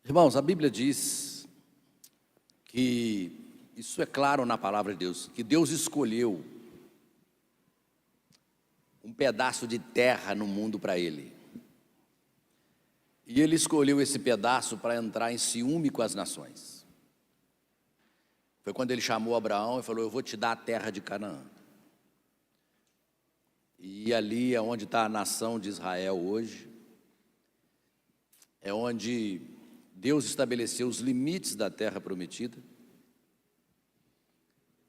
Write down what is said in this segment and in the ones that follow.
Irmãos, a Bíblia diz que, isso é claro na palavra de Deus, que Deus escolheu um pedaço de terra no mundo para ele. E ele escolheu esse pedaço para entrar em ciúme com as nações. Foi quando ele chamou Abraão e falou: eu vou te dar a terra de Canaã. E ali é onde está a nação de Israel hoje. É onde Deus estabeleceu os limites da terra prometida.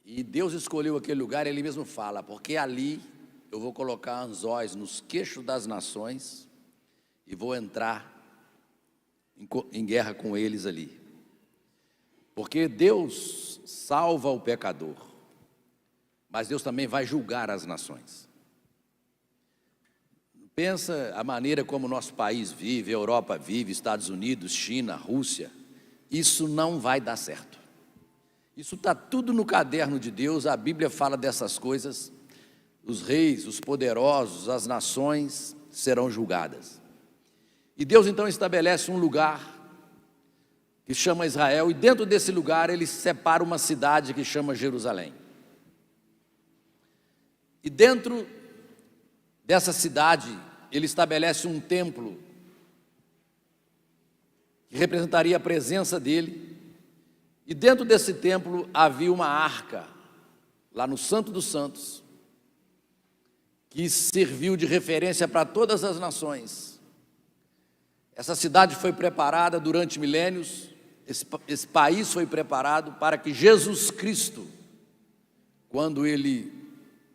E Deus escolheu aquele lugar, ele mesmo fala: porque ali eu vou colocar anzóis nos queixos das nações e vou entrar em guerra com eles ali. Porque Deus salva o pecador, mas Deus também vai julgar as nações. Pensa a maneira como o nosso país vive, a Europa vive, Estados Unidos, China, Rússia. Isso não vai dar certo. Isso está tudo no caderno de Deus, a Bíblia fala dessas coisas. Os reis, os poderosos, as nações serão julgadas. E Deus então estabelece um lugar que chama Israel, e dentro desse lugar ele separa uma cidade que chama Jerusalém. E dentro dessa cidade ele estabelece um templo que representaria a presença dele, e dentro desse templo havia uma arca, lá no Santo dos Santos, que serviu de referência para todas as nações. Essa cidade foi preparada durante milênios, esse país foi preparado para que Jesus Cristo, quando ele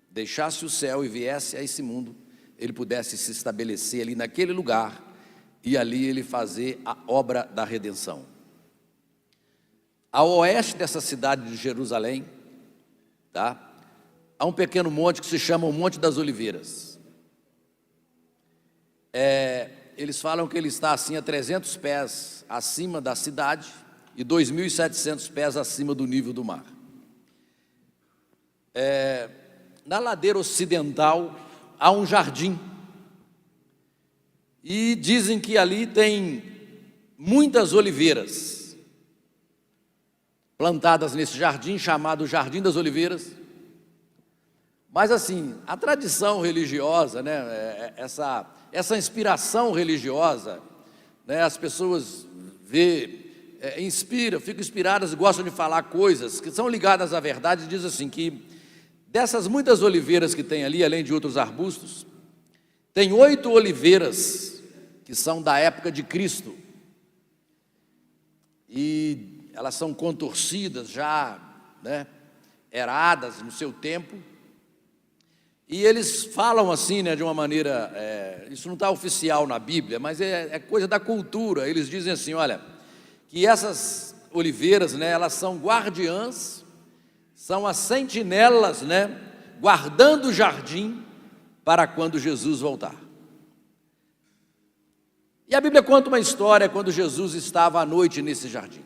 deixasse o céu e viesse a esse mundo, ele pudesse se estabelecer ali naquele lugar e ali ele fazer a obra da redenção. Ao oeste dessa cidade de Jerusalém, há um pequeno monte que se chama o Monte das Oliveiras. Eles falam que ele está assim a 300 pés acima da cidade e 2.700 pés acima do nível do mar. Na ladeira ocidental há um jardim, e dizem que ali tem muitas oliveiras plantadas nesse jardim, chamado Jardim das Oliveiras. Mas assim, a tradição religiosa, né, essa inspiração religiosa, né, as pessoas ficam inspiradas e gostam de falar coisas que são ligadas à verdade. Diz assim que dessas muitas oliveiras que tem ali, além de outros arbustos, tem 8 oliveiras que são da época de Cristo, e elas são contorcidas já, né, eradas no seu tempo, e eles falam assim, né, de uma maneira, isso não está oficial na Bíblia, mas é coisa da cultura. Eles dizem assim: olha, que essas oliveiras, né, elas são guardiãs, são as sentinelas, né, guardando o jardim para quando Jesus voltar. E a Bíblia conta uma história quando Jesus estava à noite nesse jardim.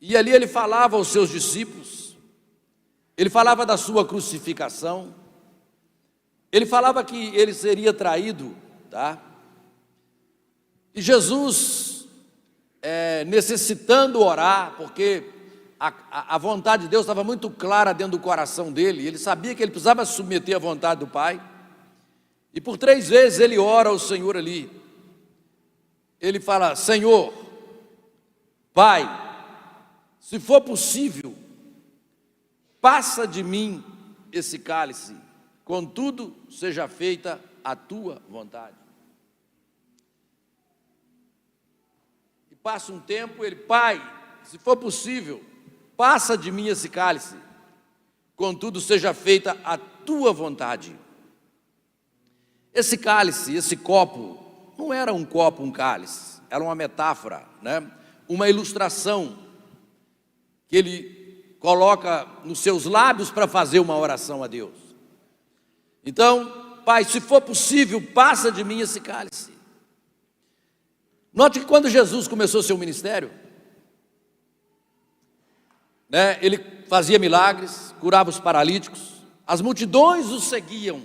E ali ele falava aos seus discípulos, ele falava da sua crucificação, ele falava que ele seria traído, E Jesus, necessitando orar, porque a vontade de Deus estava muito clara dentro do coração dele, ele sabia que ele precisava se submeter à vontade do Pai, e por 3 vezes ele ora ao Senhor ali. Ele fala: Senhor, Pai, se for possível, passa de mim esse cálice, contudo seja feita a tua vontade. E passa um tempo, ele: Pai, se for possível, passa de mim esse cálice, contudo seja feita a tua vontade. Esse cálice, esse copo, não era um copo, um cálice, era uma metáfora, né? Uma ilustração que ele coloca nos seus lábios para fazer uma oração a Deus. Então: Pai, se for possível, passa de mim esse cálice. Note que quando Jesus começou seu ministério, né, ele fazia milagres, curava os paralíticos, as multidões o seguiam.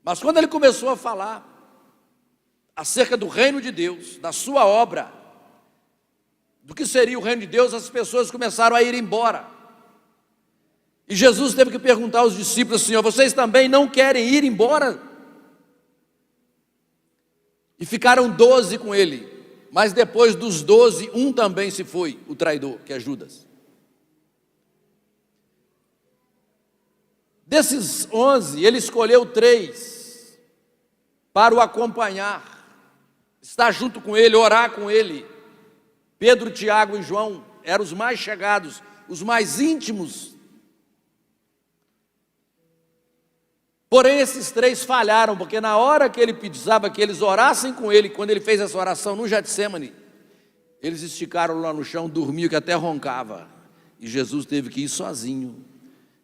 Mas quando ele começou a falar, acerca do reino de Deus, da sua obra, do que seria o reino de Deus, as pessoas começaram a ir embora. E Jesus teve que perguntar aos discípulos assim: vocês também não querem ir embora? E ficaram 12 com ele, mas depois dos 12, um também se foi, o traidor, que é Judas. Desses 11, ele escolheu 3 para o acompanhar, estar junto com ele, orar com ele. Pedro, Tiago e João eram os mais chegados, os mais íntimos. Porém, esses 3 falharam, porque na hora que ele precisava que eles orassem com ele, quando ele fez essa oração no Getsêmani, eles esticaram lá no chão, dormiam, que até roncava, e Jesus teve que ir sozinho.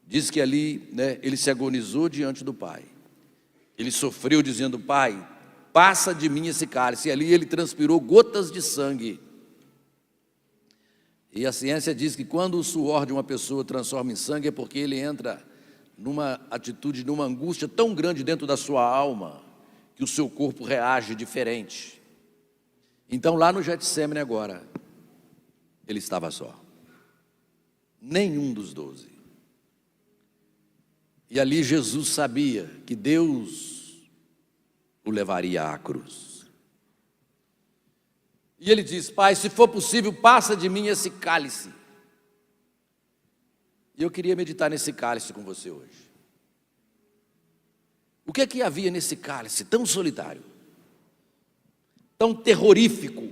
Diz que ali, ele se agonizou diante do Pai. Ele sofreu dizendo: Pai, passa de mim esse cálice. E ali ele transpirou gotas de sangue. E a ciência diz que quando o suor de uma pessoa transforma em sangue, é porque ele entra numa atitude, numa angústia tão grande dentro da sua alma, que o seu corpo reage diferente. Então lá no Getsêmani agora, ele estava só. Nenhum dos 12. E ali Jesus sabia que Deus o levaria à cruz. E ele diz: Pai, se for possível, passa de mim esse cálice. E eu queria meditar nesse cálice com você hoje. O que é que havia nesse cálice tão solitário, tão terrorífico,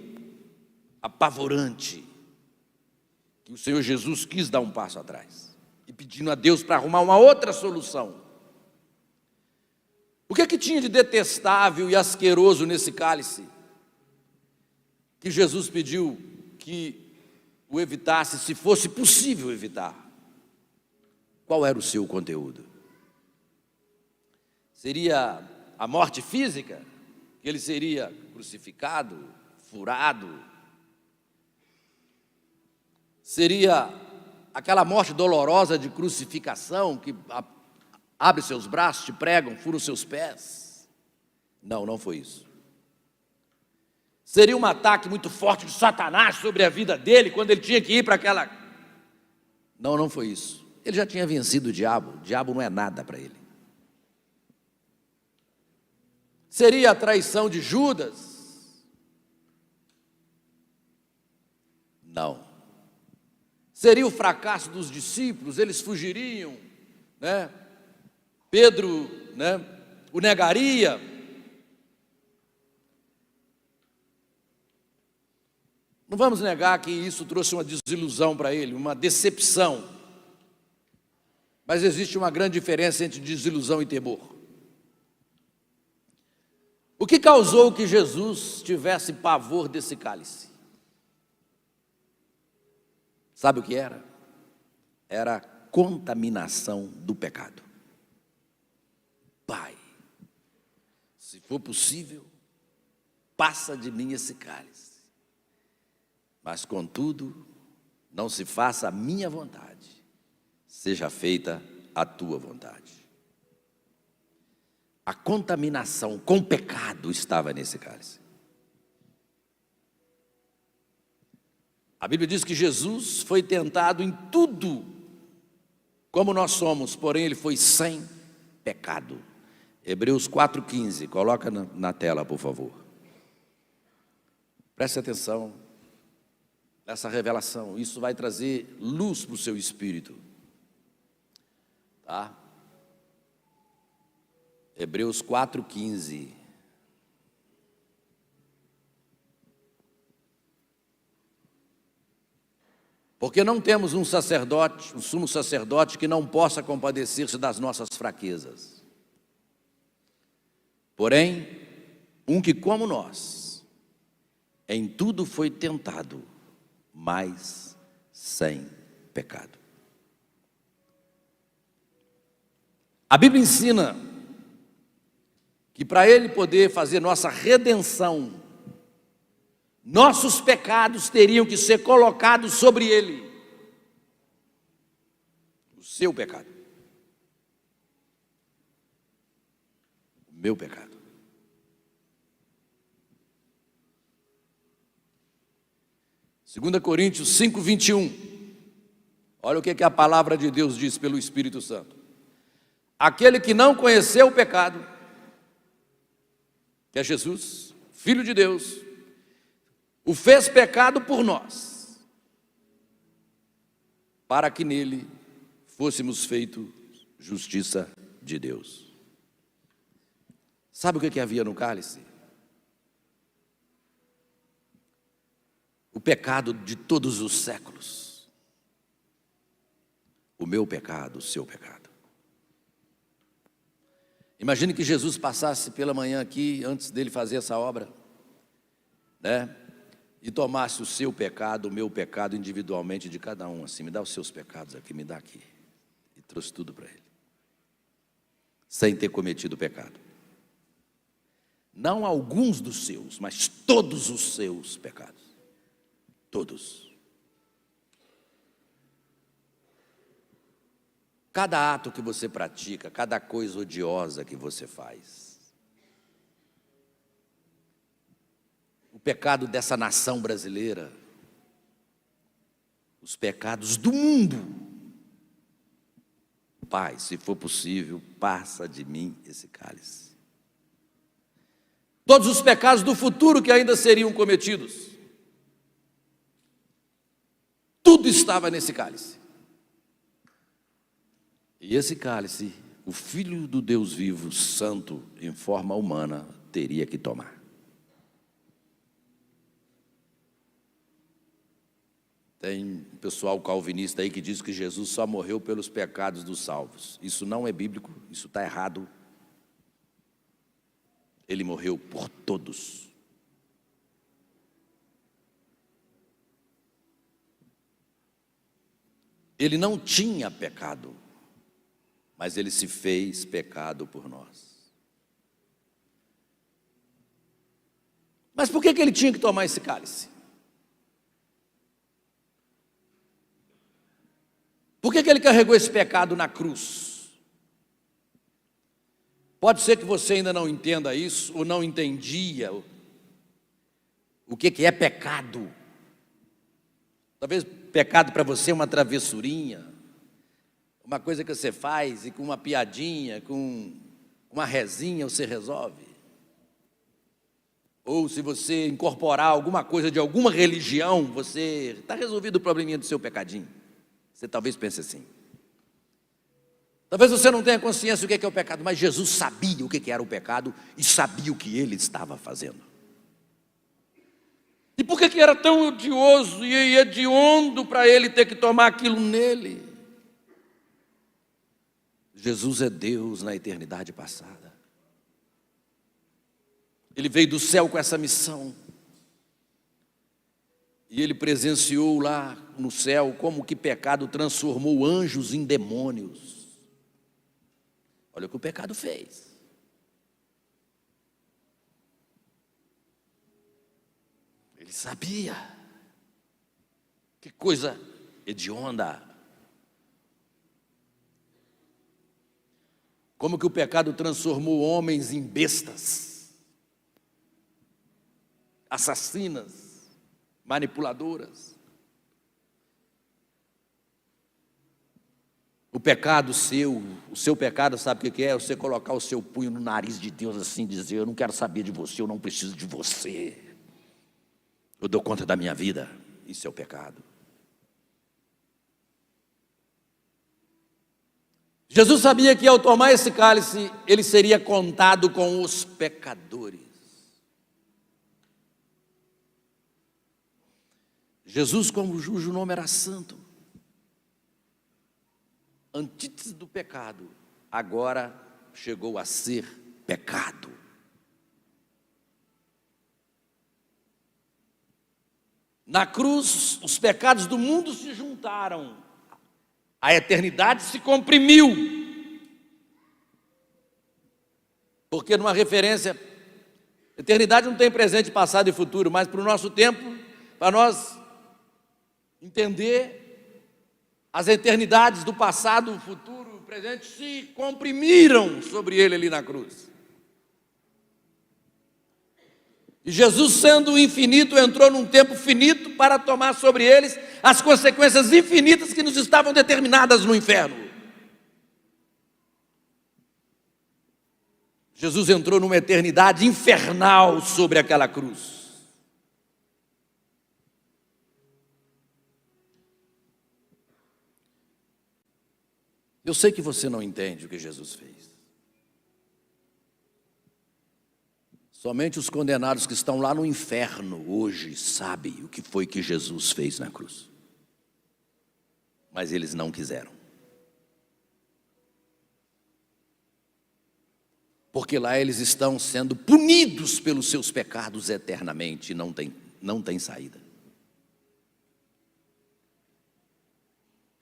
apavorante, que o Senhor Jesus quis dar um passo atrás, e pedindo a Deus para arrumar uma outra solução? O que é que tinha de detestável e asqueroso nesse cálice, que Jesus pediu que o evitasse, se fosse possível evitar? Qual era o seu conteúdo? Seria a morte física? Que ele seria crucificado, furado? Seria aquela morte dolorosa de crucificação, que abre seus braços, te pregam, furam seus pés? Não, não foi isso. Seria um ataque muito forte de Satanás sobre a vida dele, quando ele tinha que ir para aquela... Não, não foi isso. Ele já tinha vencido o diabo não é nada para ele. Seria a traição de Judas? Não. Seria o fracasso dos discípulos, eles fugiriam, Pedro, o negaria. Não vamos negar que isso trouxe uma desilusão para ele, uma decepção. Mas existe uma grande diferença entre desilusão e temor. O que causou que Jesus tivesse pavor desse cálice? Sabe o que era? Era a contaminação do pecado. Pai, se for possível, passa de mim esse cálice. Mas, contudo, não se faça a minha vontade, seja feita a tua vontade. A contaminação com o pecado estava nesse cálice. A Bíblia diz que Jesus foi tentado em tudo, como nós somos, porém ele foi sem pecado. Hebreus 4,15, coloca na tela, por favor. Preste atenção nessa revelação, isso vai trazer luz para o seu espírito. Tá? Hebreus 4,15. Porque não temos um sacerdote, um sumo sacerdote que não possa compadecer-se das nossas fraquezas. Porém, um que como nós, em tudo foi tentado, mas sem pecado. A Bíblia ensina que para Ele poder fazer nossa redenção, nossos pecados teriam que ser colocados sobre Ele. O seu pecado. O meu pecado. 2 Coríntios 5, 21. Olha o que a palavra de Deus diz pelo Espírito Santo. Aquele que não conheceu o pecado, que é Jesus, Filho de Deus, o fez pecado por nós, para que nele fôssemos feitos justiça de Deus. Sabe o que havia no cálice? O pecado de todos os séculos. O meu pecado, o seu pecado. Imagine que Jesus passasse pela manhã aqui, antes dele fazer essa obra, né? E tomasse o seu pecado, o meu pecado individualmente de cada um, assim, me dá os seus pecados aqui, me dá aqui. E trouxe tudo para ele. Sem ter cometido pecado. Não alguns dos seus, mas todos os seus pecados. Todos. Cada ato que você pratica, cada coisa odiosa que você faz. O pecado dessa nação brasileira. Os pecados do mundo. Pai, se for possível, passa de mim esse cálice. Todos os pecados do futuro que ainda seriam cometidos. Tudo estava nesse cálice. E esse cálice, o Filho do Deus vivo, santo, em forma humana, teria que tomar. Tem um pessoal calvinista aí que diz que Jesus só morreu pelos pecados dos salvos. Isso não é bíblico, isso está errado. Ele morreu por todos. Ele não tinha pecado, mas ele se fez pecado por nós. Mas por que ele tinha que tomar esse cálice? Por que ele carregou esse pecado na cruz? Pode ser que você ainda não entenda isso, ou não entendia o que é pecado. Talvez pecado para você é uma travessurinha, uma coisa que você faz e com uma piadinha, com uma rezinha você resolve. Ou se você incorporar alguma coisa de alguma religião, você está resolvido o probleminha do seu pecadinho. Você talvez pense assim. Talvez você não tenha consciência do que é o pecado, mas Jesus sabia o que era o pecado e sabia o que ele estava fazendo. E por que era tão odioso e hediondo para ele ter que tomar aquilo nele? Jesus é Deus na eternidade passada. Ele veio do céu com essa missão. E ele presenciou lá no céu como que pecado transformou anjos em demônios. Olha o que o pecado fez. Ele sabia. Que coisa hedionda. Como que o pecado transformou homens em bestas, assassinas, manipuladoras. O pecado seu, o seu pecado, sabe o que é? Você colocar o seu punho no nariz de Deus assim e dizer: eu não quero saber de você, eu não preciso de você. Eu dou conta da minha vida. Isso é o pecado. Jesus sabia que ao tomar esse cálice, ele seria contado com os pecadores. Jesus, como cujo nome era santo, antítese do pecado, agora chegou a ser pecado. Na cruz, os pecados do mundo se juntaram, a eternidade se comprimiu, porque numa referência, eternidade não tem presente, passado e futuro, mas para o nosso tempo, para nós entender, as eternidades do passado, futuro, presente se comprimiram sobre ele ali na cruz. E Jesus, sendo infinito, entrou num tempo finito para tomar sobre eles as consequências infinitas que nos estavam determinadas no inferno. Jesus entrou numa eternidade infernal sobre aquela cruz. Eu sei que você não entende o que Jesus fez. Somente os condenados que estão lá no inferno hoje sabem o que foi que Jesus fez na cruz. Mas eles não quiseram. Porque lá eles estão sendo punidos pelos seus pecados eternamente e não tem saída.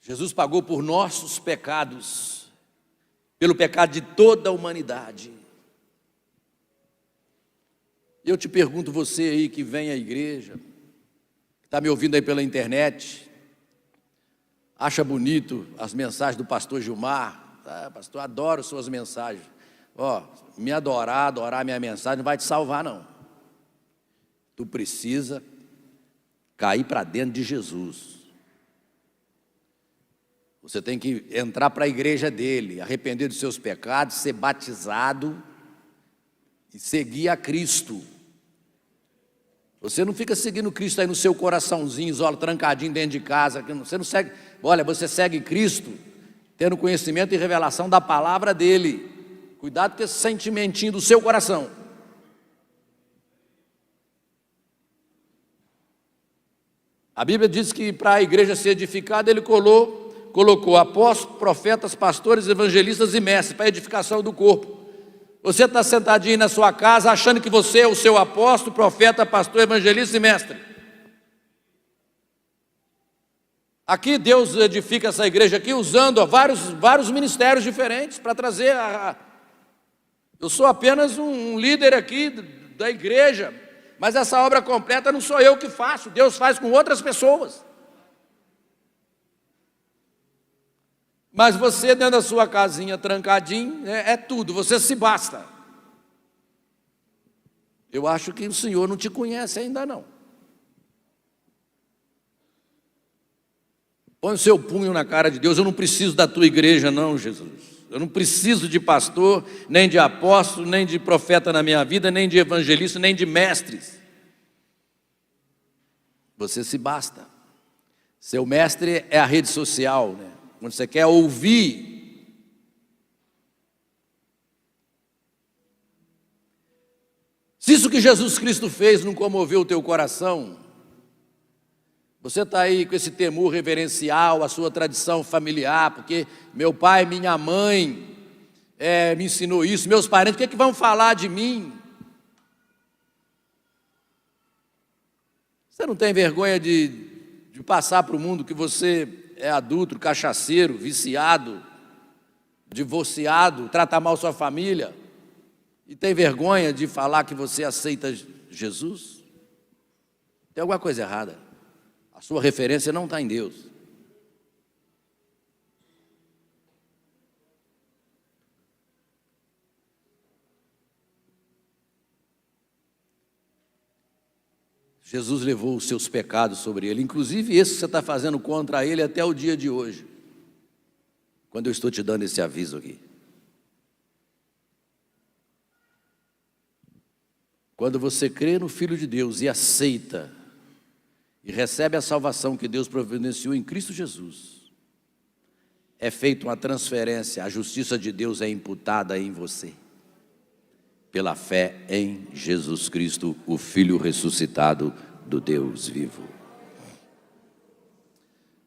Jesus pagou por nossos pecados, pelo pecado de toda a humanidade. Eu te pergunto, você aí que vem à igreja, que está me ouvindo aí pela internet, acha bonito as mensagens do pastor Gilmar? Pastor, adoro suas mensagens. Me adorar minha mensagem não vai te salvar, não. Tu precisa cair para dentro de Jesus. Você tem que entrar para a igreja dele, arrepender dos seus pecados, ser batizado e seguir a Cristo. Você não fica seguindo Cristo aí no seu coraçãozinho, isolado, trancadinho dentro de casa. Você não segue. Olha, você segue Cristo tendo conhecimento e revelação da palavra dele. Cuidado com esse sentimentinho do seu coração. A Bíblia diz que para a igreja ser edificada, ele colocou apóstolos, profetas, pastores, evangelistas e mestres para a edificação do corpo. Você está sentadinho na sua casa achando que você é o seu apóstolo, profeta, pastor, evangelista e mestre. Aqui Deus edifica essa igreja aqui usando vários ministérios diferentes para trazer Eu sou apenas um líder aqui da igreja, mas essa obra completa não sou eu que faço, Deus faz com outras pessoas. Mas você dentro da sua casinha trancadinho, é tudo, você se basta. Eu acho que o Senhor não te conhece ainda não. Põe o seu punho na cara de Deus. Eu não preciso da tua igreja não, Jesus. Eu não preciso de pastor, nem de apóstolo, nem de profeta na minha vida, nem de evangelista, nem de mestres. Você se basta. Seu mestre é a rede social, né? Quando você quer ouvir. Se isso que Jesus Cristo fez não comoveu o teu coração, você está aí com esse temor reverencial, a sua tradição familiar, porque meu pai, minha mãe me ensinou isso, meus parentes, o que vão falar de mim? Você não tem vergonha de passar para o mundo que você é adulto, cachaceiro, viciado, divorciado, trata mal sua família, e tem vergonha de falar que você aceita Jesus? Tem alguma coisa errada. A sua referência não está em Deus. Jesus levou os seus pecados sobre ele, inclusive esse que você está fazendo contra ele até o dia de hoje, quando eu estou te dando esse aviso aqui. Quando você crê no Filho de Deus e aceita, e recebe a salvação que Deus providenciou em Cristo Jesus, é feita uma transferência, a justiça de Deus é imputada em você, pela fé em Jesus Cristo, o Filho ressuscitado do Deus vivo.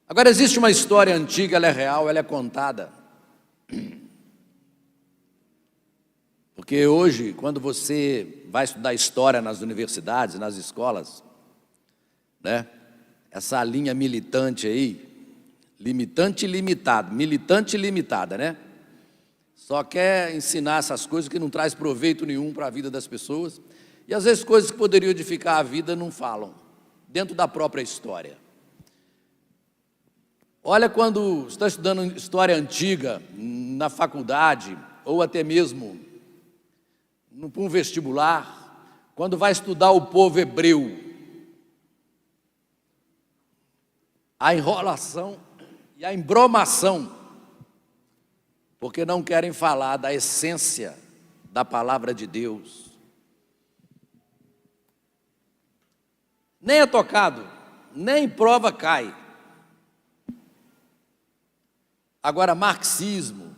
Agora existe uma história antiga, ela é real, ela é contada. Porque hoje, quando você vai estudar história nas universidades, nas escolas, né? Essa linha militante aí, militante limitada, né? Só quer ensinar essas coisas que não traz proveito nenhum para a vida das pessoas. E às vezes coisas que poderiam edificar a vida não falam, dentro da própria história. Olha, quando está estudando história antiga na faculdade, ou até mesmo para um vestibular, quando vai estudar o povo hebreu, a enrolação e a embromação, porque não querem falar da essência da palavra de Deus. Nem é tocado, nem prova cai. Agora, marxismo,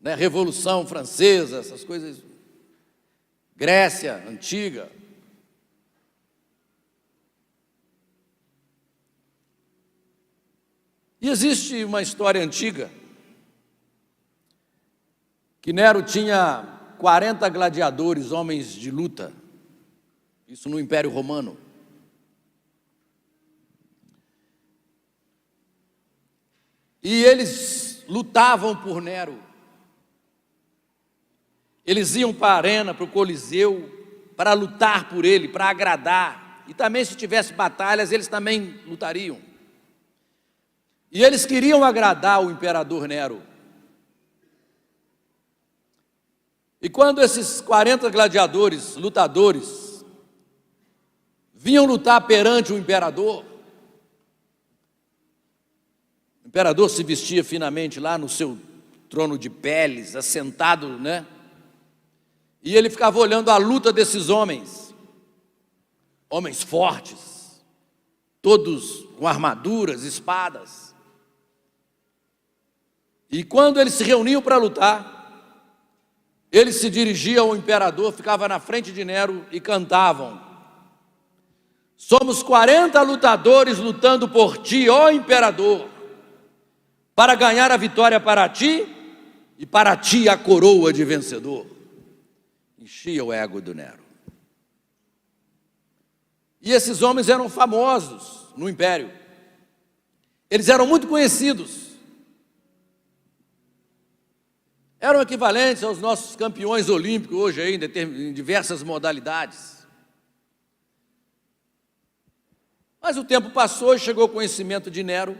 né, Revolução Francesa, essas coisas, Grécia Antiga. E existe uma história antiga, que Nero tinha 40 gladiadores, homens de luta, isso no Império Romano. E eles lutavam por Nero. Eles iam para a arena, para o Coliseu, para lutar por ele, para agradar. E também, se tivesse batalhas, eles também lutariam. E eles queriam agradar o imperador Nero. E quando esses 40 gladiadores, lutadores, vinham lutar perante o imperador se vestia finamente lá no seu trono de peles, assentado, né? E ele ficava olhando a luta desses homens, homens fortes, todos com armaduras, espadas. E quando eles se reuniam para lutar, eles se dirigiam ao imperador, ficava na frente de Nero e cantavam: somos 40 lutadores lutando por ti, ó imperador, para ganhar a vitória para ti e para ti a coroa de vencedor. Enchia o ego do Nero. E esses homens eram famosos no império. Eles eram muito conhecidos. Eram equivalentes aos nossos campeões olímpicos hoje aí, em diversas modalidades. Mas o tempo passou e chegou o conhecimento de Nero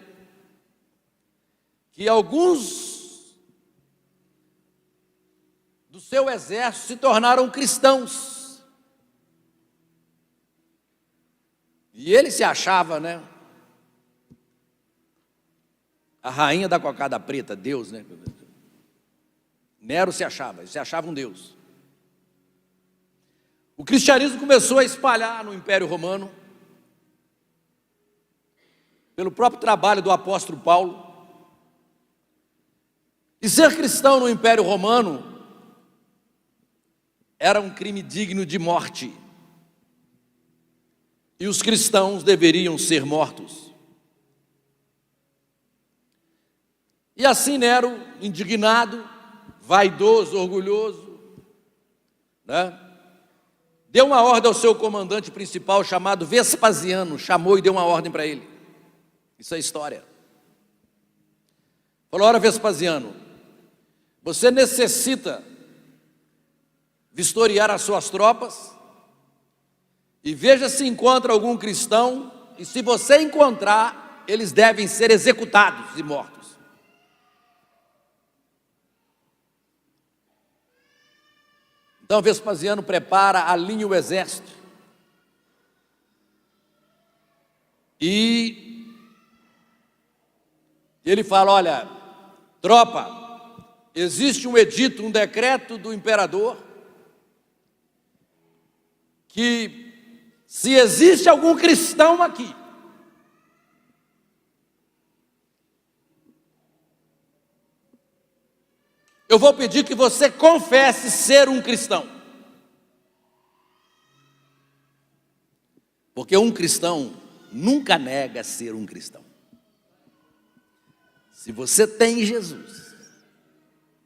que alguns do seu exército se tornaram cristãos. E ele se achava, né, a rainha da cocada preta, Deus, né? Nero se achava um Deus. O cristianismo começou a espalhar no Império Romano, pelo próprio trabalho do apóstolo Paulo. E ser cristão no Império Romano era um crime digno de morte. E os cristãos deveriam ser mortos. E assim Nero, indignado, vaidoso, orgulhoso, né, deu uma ordem ao seu comandante principal, chamado Vespasiano, chamou e deu uma ordem para ele. Isso é história. Falou: ora, Vespasiano, você necessita vistoriar as suas tropas e veja se encontra algum cristão, e se você encontrar, eles devem ser executados e mortos. Então Vespasiano prepara, alinha o exército e ele fala: olha, tropa, existe um edito, um decreto do imperador, que se existe algum cristão aqui, eu vou pedir que você confesse ser um cristão. Porque um cristão nunca nega ser um cristão. Se você tem Jesus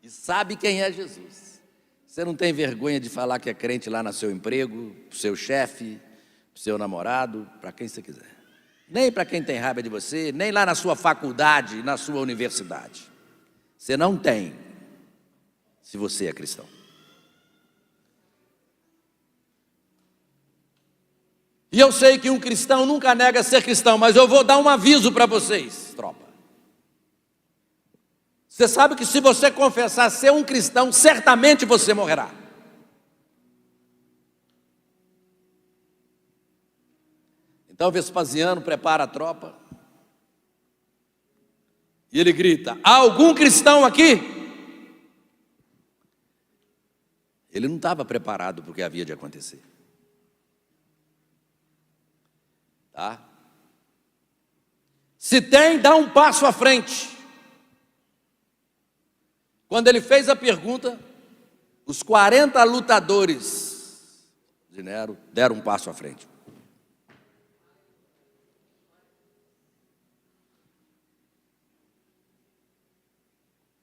e sabe quem é Jesus, você não tem vergonha de falar que é crente lá no seu emprego, para o seu chefe, para o seu namorado, para quem você quiser. Nem para quem tem raiva de você, nem lá na sua faculdade, na sua universidade. Você não tem, se você é cristão. E eu sei que um cristão nunca nega ser cristão, mas eu vou dar um aviso para vocês, tropa. Você sabe que se você confessar ser um cristão, certamente você morrerá. Então Vespasiano prepara a tropa e ele grita: há algum cristão aqui? Ele não estava preparado para o que havia de acontecer. Tá? Se tem, dá um passo à frente. Quando ele fez a pergunta, os 40 lutadores de Nero deram um passo à frente.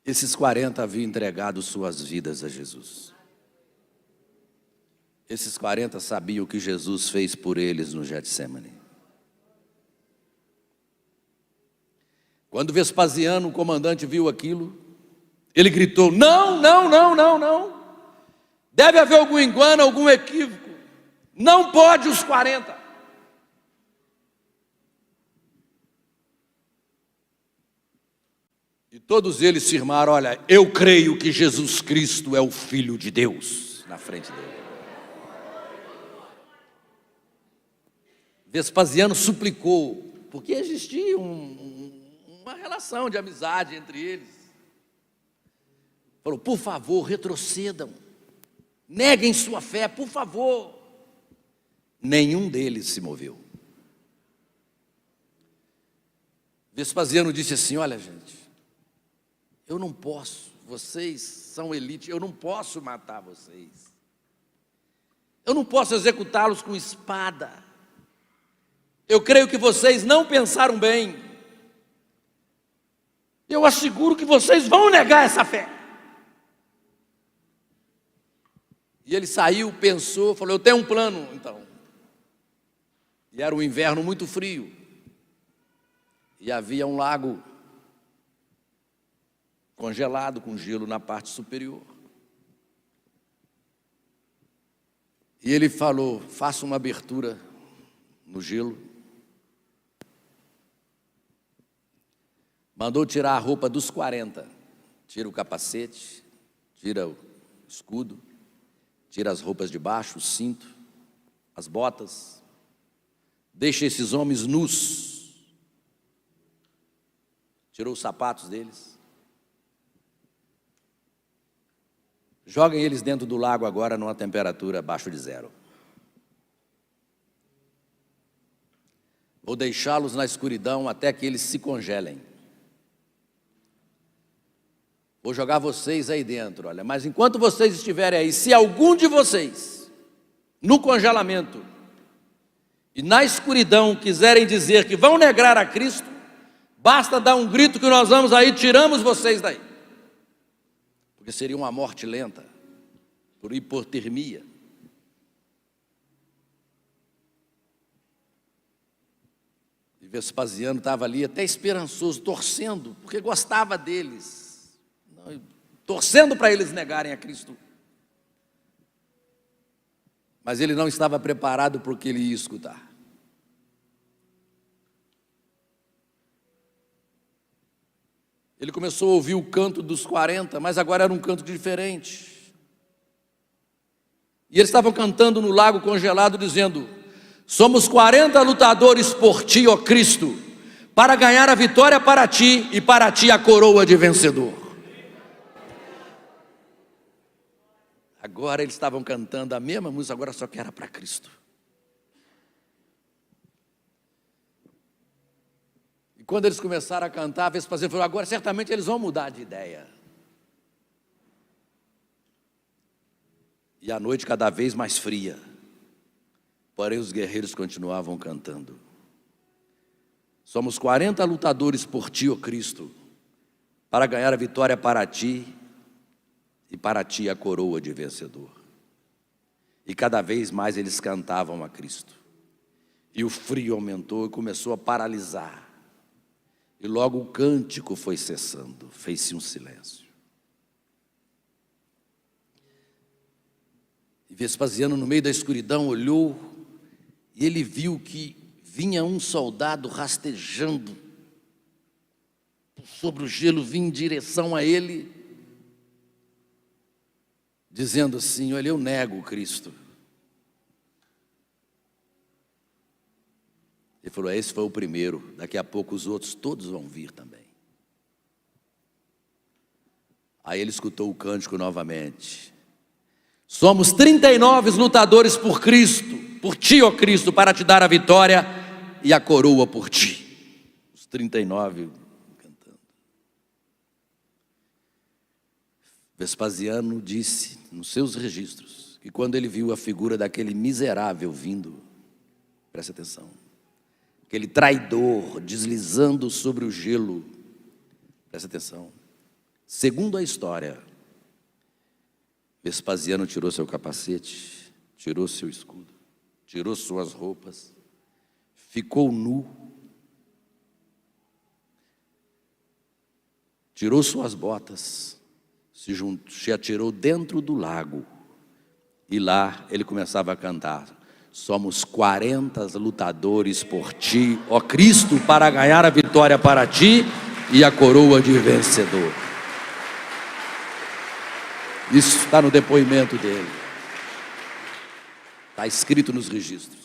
Esses 40 haviam entregado suas vidas a Jesus. Esses 40 sabiam o que Jesus fez por eles no Getsemane. Quando Vespasiano, o comandante, viu aquilo, ele gritou: não, não, não, não, não. Deve haver algum engano, algum equívoco. Não pode os 40. E todos eles firmaram: olha, eu creio que Jesus Cristo é o Filho de Deus, na frente dele. Vespasiano suplicou, porque existia uma relação de amizade entre eles. Falou: por favor, retrocedam, neguem sua fé, por favor. Nenhum deles se moveu. Vespasiano disse assim: olha, gente, eu não posso, vocês são elite, eu não posso matar vocês. Eu não posso executá-los com espada. Eu creio que vocês não pensaram bem. Eu asseguro que vocês vão negar essa fé. E ele saiu, pensou, falou: eu tenho um plano, então. E era um inverno muito frio. E havia um lago congelado com gelo na parte superior. E ele falou: faça uma abertura no gelo. Mandou tirar a roupa dos 40. Tira o capacete, tira o escudo, tira as roupas de baixo, o cinto, as botas. Deixa esses homens nus. Tirou os sapatos deles. Joguem eles dentro do lago agora numa temperatura abaixo de 0. Vou deixá-los na escuridão até que eles se congelem. Vou jogar vocês aí dentro, olha. Mas enquanto vocês estiverem aí, se algum de vocês, no congelamento e na escuridão, quiserem dizer que vão negar a Cristo, basta dar um grito que nós vamos aí, tiramos vocês daí. Porque seria uma morte lenta, por hipotermia. E Vespasiano estava ali até esperançoso, torcendo, porque gostava deles. Torcendo para eles negarem a Cristo. Mas ele não estava preparado para o que ele ia escutar. Ele começou a ouvir o canto dos 40, mas agora era um canto diferente. E eles estavam cantando no lago congelado, dizendo: somos 40 lutadores por ti, ó Cristo, para ganhar a vitória para ti e para ti a coroa de vencedor. Agora eles estavam cantando a mesma música, agora só que era para Cristo. E quando eles começaram a cantar, Vespasiano falou: agora certamente eles vão mudar de ideia. E a noite cada vez mais fria, porém os guerreiros continuavam cantando: somos 40 lutadores por ti, ó Cristo, para ganhar a vitória para ti e para ti a coroa de vencedor. E cada vez mais eles cantavam a Cristo. E o frio aumentou e começou a paralisar. E logo o cântico foi cessando, fez-se um silêncio. E Vespasiano, no meio da escuridão, olhou e ele viu que vinha um soldado rastejando sobre o gelo, vinha em direção a ele, dizendo assim: olha, eu nego Cristo. Ele falou: esse foi o primeiro, daqui a pouco os outros todos vão vir também. Aí ele escutou o cântico novamente. Somos 39 lutadores por Cristo, por ti, ó Cristo, para te dar a vitória e a coroa por ti. Os 39 cantando. Vespasiano disse nos seus registros que quando ele viu a figura daquele miserável vindo, preste atenção, aquele traidor deslizando sobre o gelo, preste atenção, segundo a história, Vespasiano tirou seu capacete, tirou seu escudo, tirou suas roupas, ficou nu, tirou suas botas, se atirou dentro do lago, e lá ele começava a cantar: somos 40 lutadores por ti, ó Cristo, para ganhar a vitória para ti e a coroa de vencedor. Isso está no depoimento dele, está escrito nos registros.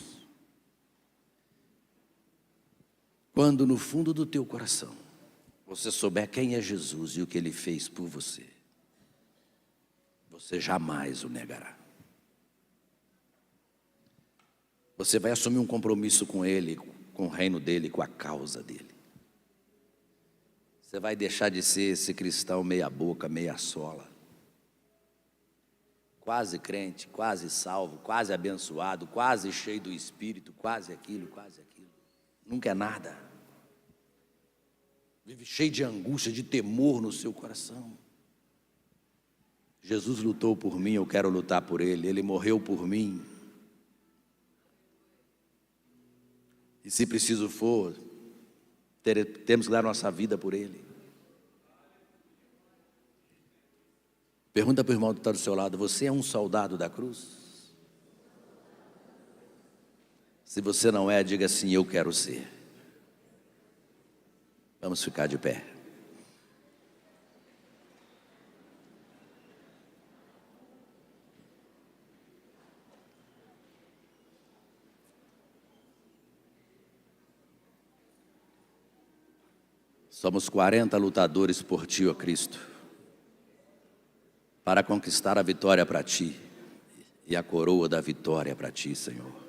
Quando no fundo do teu coração você souber quem é Jesus e o que Ele fez por você, você jamais o negará. Você vai assumir um compromisso com Ele, com o reino dEle, com a causa dEle. Você vai deixar de ser esse cristão meia boca, meia sola, quase crente, quase salvo, quase abençoado, quase cheio do Espírito, quase aquilo, nunca é nada. Vive cheio de angústia, de temor no seu coração. Jesus lutou por mim, eu quero lutar por Ele. Ele morreu por mim. E se preciso for, temos que dar nossa vida por Ele. Pergunta para o irmão que está do seu lado: você é um soldado da cruz? Se você não é, diga assim: eu quero ser. Vamos ficar de pé. Somos 40 lutadores por ti, ó Cristo, para conquistar a vitória para ti e a coroa da vitória para ti, Senhor.